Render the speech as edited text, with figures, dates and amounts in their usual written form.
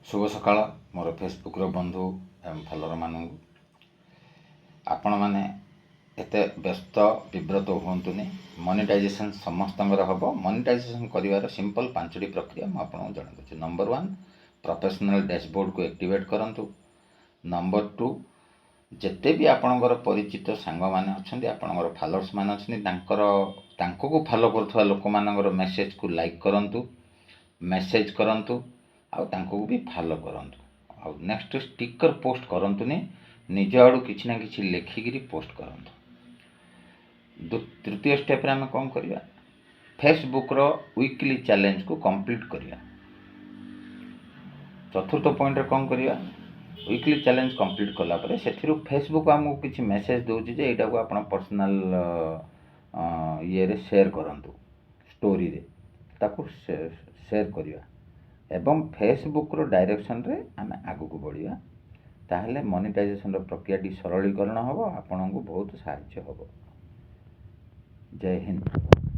शुभ सकाळ मोर फेसबुक बंधु एवं फलोअर मानू आपण मैंने एते व्यस्त विव्रत हुंतुनि। मोनेटाइजेशन समस्त हम। मोनेटाइजेशन कर सिंपल 5टी प्रक्रिया मुझे जन। नंबर 1 प्रोफेशनल डैशबोर्ड को एक्टिवेट करूँ। नंबर 2 जिते भी आपणकर परिचित सांग मैंने अच्छा आपणकर फॉलोअर्स मैंने अच्छा को फॉलो कर लोक मान मेसेज को लाइक करूँ, मेसेज करूँ आउ भी फॉलो करूँ। आउ नेक्स्ट स्टिकर पोस्ट करंतुनी, निज आड़ू किसी ना किसी लिखिकी पोस्ट करूँ। तृतीय स्टेप रे आम कौन करवा, फेसबुक रो वीकली चैलेंज को कंप्लीट करवा। चतुर्थ पॉइंट रे कौन करवा, वीकली चैलेंज कंप्लीट कला परे सेथिरु फेसबुक आमको किसी मेसेज दोची जे एटा को आपण पर्सनल ये रे शेयर करंतु, स्टोरी रे ताको शेयर करवा एवं फेसबुक रो डायरेक्शन रे आम आगु को बढ़िया। ताहले मोनेटाइजेशन रो प्रक्रिया सरलीकरण हम, आपन को बहुत साहाय्य हम। जय हिंद।